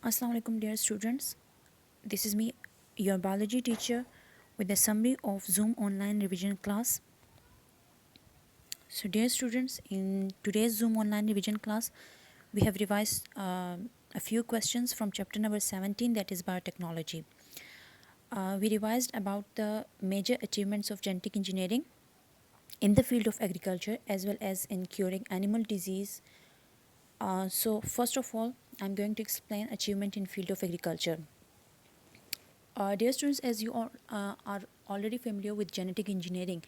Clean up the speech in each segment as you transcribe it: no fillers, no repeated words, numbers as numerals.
Assalamu alaikum dear students. This is me, your biology teacher with a summary of Zoom online revision class. So dear students, in today's Zoom online revision class, we have revised a few questions from chapter number 17, that is biotechnology. We revised about the major achievements of genetic engineering in the field of agriculture as well as in curing animal disease. So first of all, I'm going to explain achievement in field of agriculture. Dear students, as you are already familiar with genetic engineering,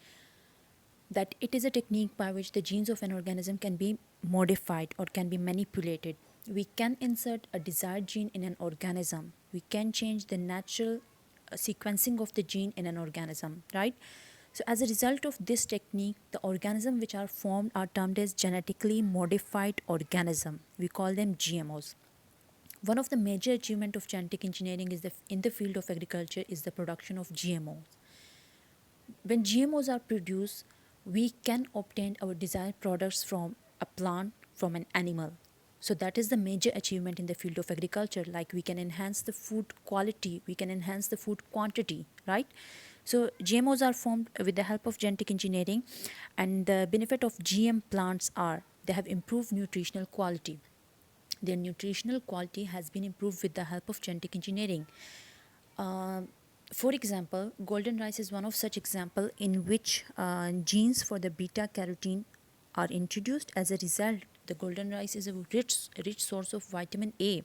that it is a technique by which the genes of an organism can be modified or can be manipulated. We can insert a desired gene in an organism. We can change the natural sequencing of the gene in an organism, right? So as a result of this technique, the organisms which are formed are termed as genetically modified organism. We call them GMOs. One of the major achievement of genetic engineering is in the field of agriculture is the production of GMOs. When GMOs are produced, we can obtain our desired products from a plant, from an animal. So that is the major achievement in the field of agriculture. Like we can enhance the food quality, we can enhance the food quantity, right? So GMOs are formed with the help of genetic engineering, and the benefit of GM plants are they have improved nutritional quality. Their nutritional quality has been improved with the help of genetic engineering. For example, golden rice is one of such example in which genes for the beta carotene are introduced. As a result, the golden rice is a rich source of vitamin A.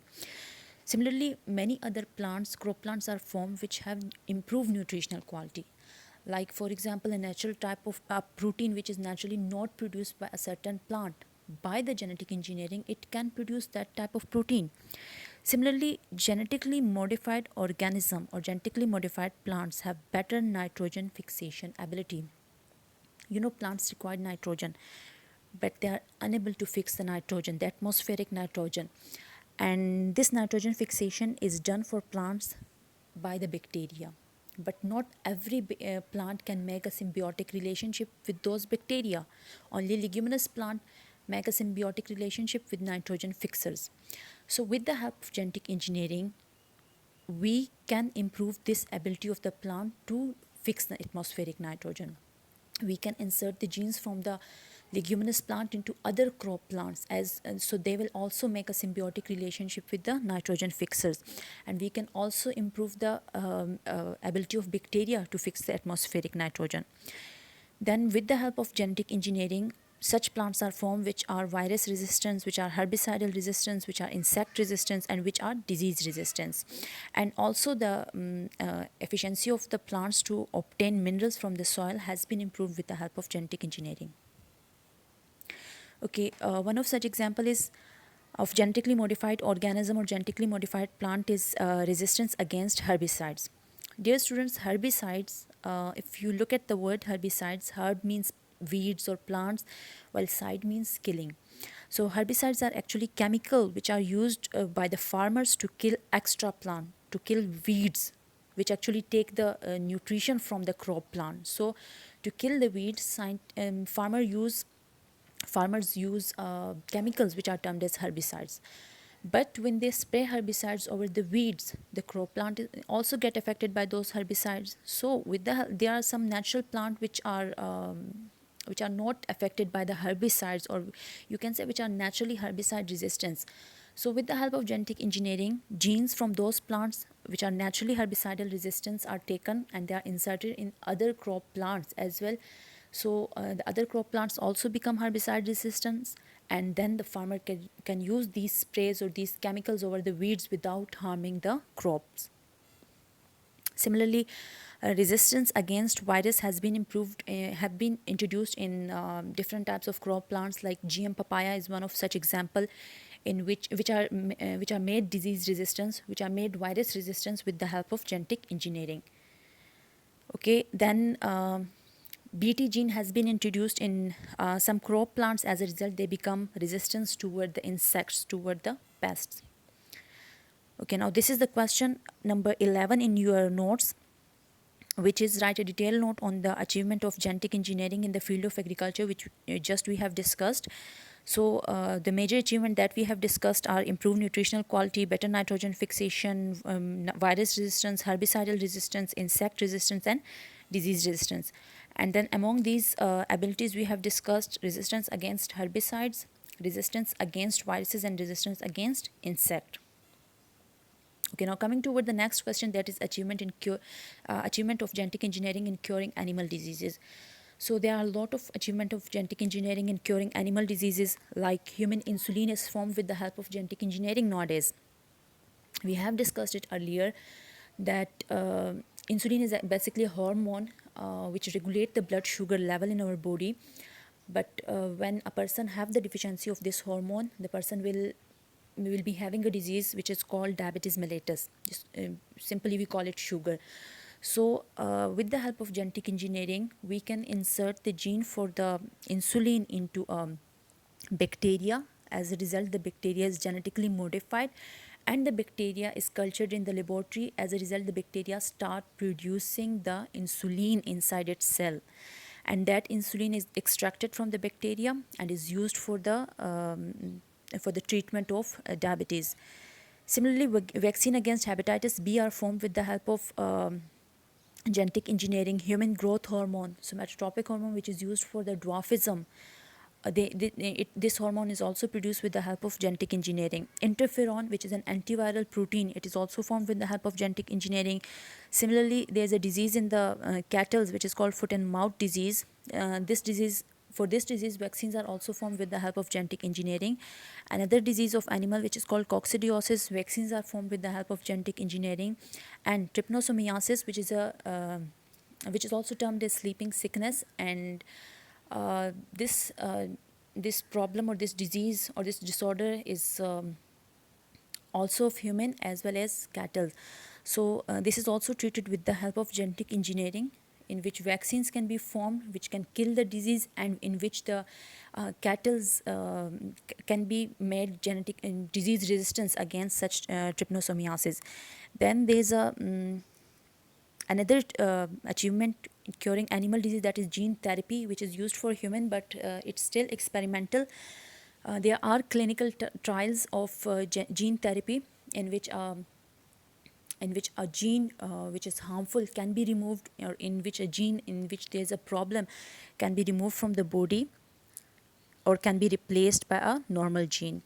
Similarly, many other plants, crop plants are formed which have improved nutritional quality. Like for example, a natural type of protein which is naturally not produced by a certain plant. By the genetic engineering, it can produce that type of protein. Similarly, genetically modified organism or genetically modified plants have better nitrogen fixation ability. You know, plants require nitrogen, but they are unable to fix the nitrogen, the atmospheric nitrogen. And this nitrogen fixation is done for plants by the bacteria. But not every plant can make a symbiotic relationship with those bacteria. Only leguminous plant make a symbiotic relationship with nitrogen fixers. So with the help of genetic engineering, we can improve this ability of the plant to fix the atmospheric nitrogen. We can insert the genes from the leguminous plant into other crop plants, so they will also make a symbiotic relationship with the nitrogen fixers. And we can also improve the ability of bacteria to fix the atmospheric nitrogen. Then with the help of genetic engineering, such plants are formed which are virus resistance, which are herbicidal resistance, which are insect resistance, and which are disease resistance. And also the efficiency of the plants to obtain minerals from the soil has been improved with the help of genetic engineering. Okay, one of such example is of genetically modified organism or genetically modified plant is resistance against herbicides. Dear students, herbicides, if you look at the word herbicides, herb means weeds or plants, while side means killing. So herbicides are actually chemical which are used by the farmers to kill extra plant, to kill weeds, which actually take the nutrition from the crop plant. So to kill the weeds, farmers use chemicals which are termed as herbicides. But when they spray herbicides over the weeds, the crop plant also get affected by those herbicides. So with there are some natural plant which are not affected by the herbicides, or you can say which are naturally herbicide resistance. So with the help of genetic engineering, genes from those plants which are naturally herbicidal resistance are taken and they are inserted in other crop plants as well. So the other crop plants also become herbicide resistant, and then the farmer can use these sprays or these chemicals over the weeds without harming the crops. Similarly, resistance against virus has been improved, have been introduced in different types of crop plants. Like GM papaya is one of such example, in which are made disease resistance, which are made virus resistance with the help of genetic engineering. Okay, then BT gene has been introduced in some crop plants. As a result, they become resistant toward the insects, toward the pests. Okay, now this is the question number 11 in your notes, which is write a detailed note on the achievement of genetic engineering in the field of agriculture, which just we have discussed. So the major achievement that we have discussed are improved nutritional quality, better nitrogen fixation, virus resistance, herbicidal resistance, insect resistance, and disease resistance. And then among these abilities, we have discussed resistance against herbicides, resistance against viruses, and resistance against insect. Okay, now coming toward the next question, that is achievement of genetic engineering in curing animal diseases. So there are a lot of achievement of genetic engineering in curing animal diseases, like human insulin is formed with the help of genetic engineering nowadays. We have discussed it earlier that insulin is basically a hormone which regulate the blood sugar level in our body. But when a person have the deficiency of this hormone, the person will be having a disease which is called diabetes mellitus. Just, simply we call it sugar. So with the help of genetic engineering, we can insert the gene for the insulin into bacteria. As a result, the bacteria is genetically modified and the bacteria is cultured in the laboratory. As a result, the bacteria start producing the insulin inside its cell, and that insulin is extracted from the bacteria and is used for the treatment of diabetes. Similarly, vaccine against hepatitis B are formed with the help of genetic engineering. Human growth hormone, somatotropic hormone, which is used for the dwarfism, this hormone is also produced with the help of genetic engineering. Interferon, which is an antiviral protein, it is also formed with the help of genetic engineering. Similarly, there's a disease in the cattle which is called foot and mouth disease. For this disease, vaccines are also formed with the help of genetic engineering. Another disease of animal which is called coccidiosis, vaccines are formed with the help of genetic engineering. And trypanosomiasis, which is also termed as sleeping sickness, and uh, this uh, this problem or this disease or this disorder is also of human as well as cattle. So this is also treated with the help of genetic engineering, in which vaccines can be formed which can kill the disease, and in which the cattle's can be made genetic disease resistance against such trypanosomiasis. Then there's another achievement in curing animal disease, that is gene therapy, which is used for human, but it's still experimental. There are clinical trials of gene therapy, in which a gene which is harmful can be removed, or in which a gene in which there's a problem can be removed from the body or can be replaced by a normal gene.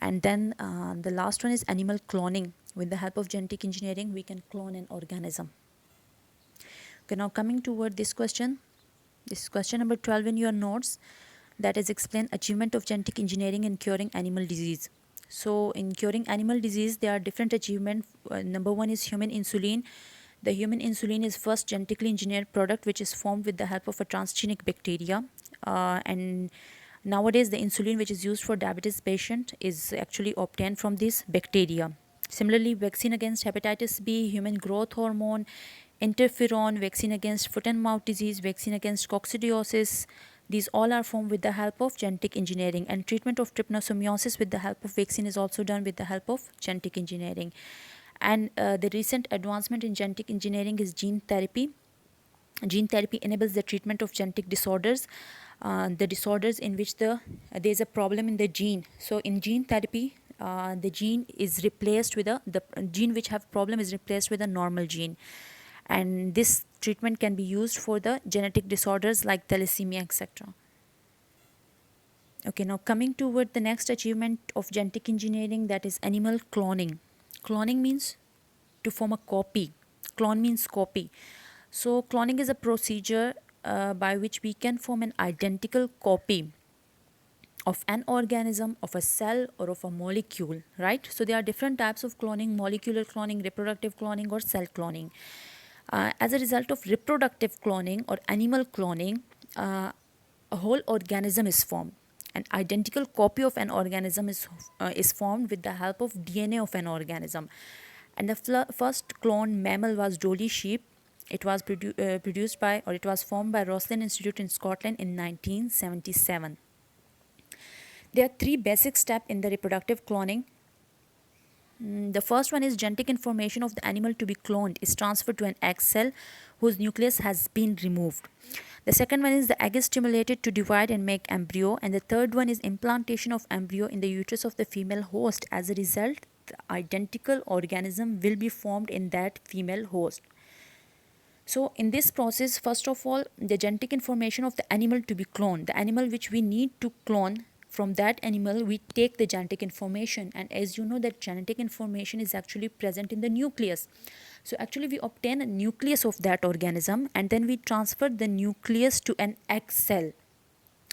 And then the last one is animal cloning. With the help of genetic engineering, we can clone an organism. Okay, now coming toward this is question number 12 in your notes, that is explain achievement of genetic engineering in curing animal disease. So in curing animal disease, there are different achievements. Number one is human insulin. The human insulin is first genetically engineered product which is formed with the help of a transgenic bacteria. And nowadays, the insulin which is used for diabetes patient is actually obtained from this bacteria. Similarly, vaccine against hepatitis B, human growth hormone, interferon, vaccine against foot and mouth disease, vaccine against coccidiosis, these all are formed with the help of genetic engineering. And treatment of trypanosomiasis with the help of vaccine is also done with the help of genetic engineering. And the recent advancement in genetic engineering is gene therapy. Gene therapy enables the treatment of genetic disorders, the disorders in which there's a problem in the gene. So in gene therapy, the gene is replaced with the gene which have problem is replaced with a normal gene, and this treatment can be used for the genetic disorders like thalassemia, etc. Okay, now coming toward the next achievement of genetic engineering, that is animal cloning. Cloning means to form a copy. Clone means copy. So cloning is a procedure by which we can form an identical copy of an organism, of a cell, or of a molecule, right? So there are different types of cloning: molecular cloning, reproductive cloning, or cell cloning. As a result of reproductive cloning or animal cloning, a whole organism is formed. An identical copy of an organism is formed with the help of DNA of an organism. And the first cloned mammal was Dolly sheep. It was produced by, or it was formed by Roslin Institute in Scotland in 1977. There are three basic steps in the reproductive cloning. The first one is genetic information of the animal to be cloned is transferred to an egg cell whose nucleus has been removed. The second one is the egg is stimulated to divide and make embryo, and the third one is implantation of embryo in the uterus of the female host. As a result, the identical organism will be formed in that female host. So in this process, first of all, the genetic information of the animal to be cloned, the animal which we need to clone, from that animal we take the genetic information, and as you know that genetic information is actually present in the nucleus. So actually we obtain a nucleus of that organism, and then we transfer the nucleus to an egg cell.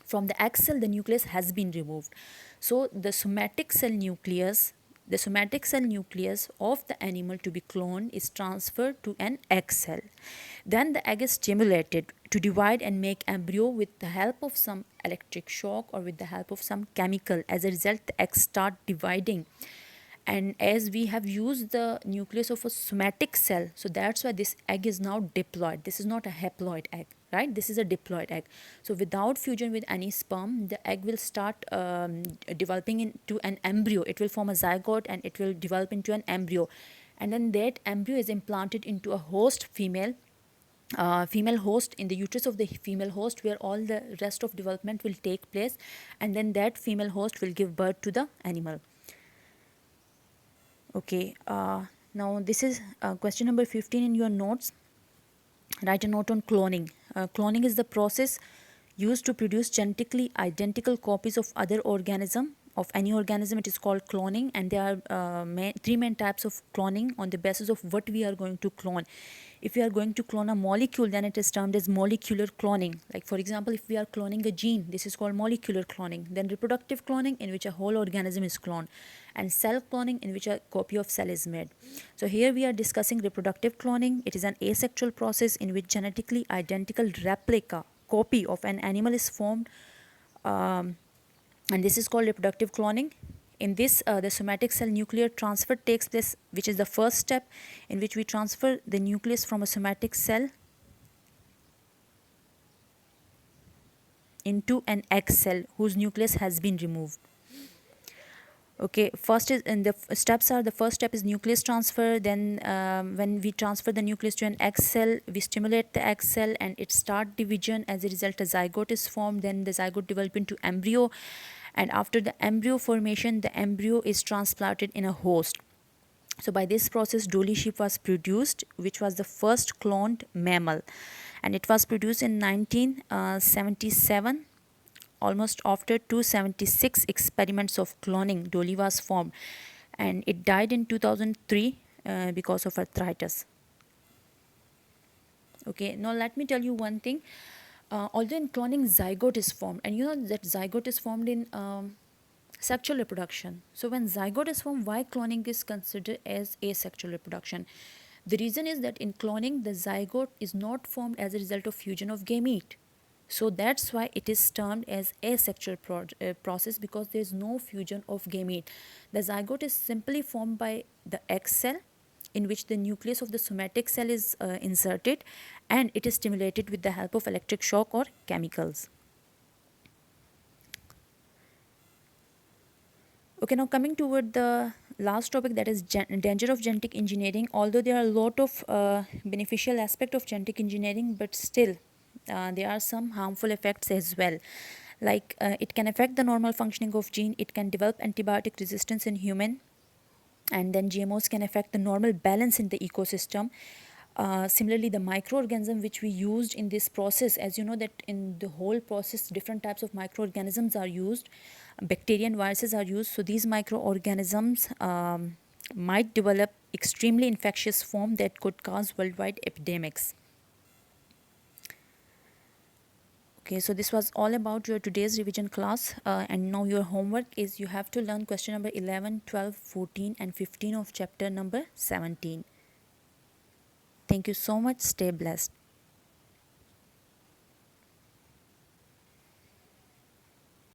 From the egg cell, the nucleus has been removed. So the somatic cell nucleus, of the animal to be cloned is transferred to an egg cell. Then the egg is stimulated to divide and make embryo with the help of some electric shock or with the help of some chemical. As a result, the eggs start dividing. And as we have used the nucleus of a somatic cell, so that's why this egg is now diploid. This is not a haploid egg, right? This is a diploid egg. So without fusion with any sperm, the egg will start developing into an embryo. It will form a zygote and it will develop into an embryo. And then that embryo is implanted into a host female host in the uterus of the female host, where all the rest of development will take place, and then that female host will give birth to the animal. Okay, now this is question number 15 in your notes. Write a note on cloning. Cloning is the process used to produce genetically identical copies of other organism. Of any organism, it is called cloning, and there are three main types of cloning on the basis of what we are going to clone. If we are going to clone a molecule, then it is termed as molecular cloning. Like for example, if we are cloning a gene, this is called molecular cloning. Then reproductive cloning, in which a whole organism is cloned, and cell cloning, in which a copy of cell is made. So here we are discussing reproductive cloning. It is an asexual process in which genetically identical replica, copy of an animal is formed, and this is called reproductive cloning. In this, the somatic cell nuclear transfer takes place, which is the first step, in which we transfer the nucleus from a somatic cell into an egg cell whose nucleus has been removed. Okay, first is, and the steps are, the first step is nucleus transfer. Then when we transfer the nucleus to an egg cell, we stimulate the egg cell and it start division. As a result, a zygote is formed. Then the zygote develop into embryo, and after the embryo formation, the embryo is transplanted in a host. So by this process, Dolly sheep was produced, which was the first cloned mammal, and it was produced in 1977. Almost after 276 experiments of cloning, Dolly was formed, and it died in 2003 because of arthritis. Okay, now let me tell you one thing. Although in cloning, zygote is formed, and you know that zygote is formed in sexual reproduction. So when zygote is formed, why cloning is considered as asexual reproduction? The reason is that in cloning, the zygote is not formed as a result of fusion of gamete. So that's why it is termed as asexual process, because there is no fusion of gamete. The zygote is simply formed by the egg cell, in which the nucleus of the somatic cell is inserted, and it is stimulated with the help of electric shock or chemicals. Okay, now coming toward the last topic, that is danger of genetic engineering. Although there are a lot of beneficial aspect of genetic engineering, but still there are some harmful effects as well. Like it can affect the normal functioning of gene, it can develop antibiotic resistance in human, and then GMOs can affect the normal balance in the ecosystem. Similarly, the microorganism which we used in this process, as you know that in the whole process different types of microorganisms are used, bacteria and viruses are used. So these microorganisms might develop extremely infectious form that could cause worldwide epidemics. Okay, so this was all about your today's revision class, and now your homework is you have to learn question number 11, 12, 14 and 15 of chapter number 17. Thank you so much. Stay blessed.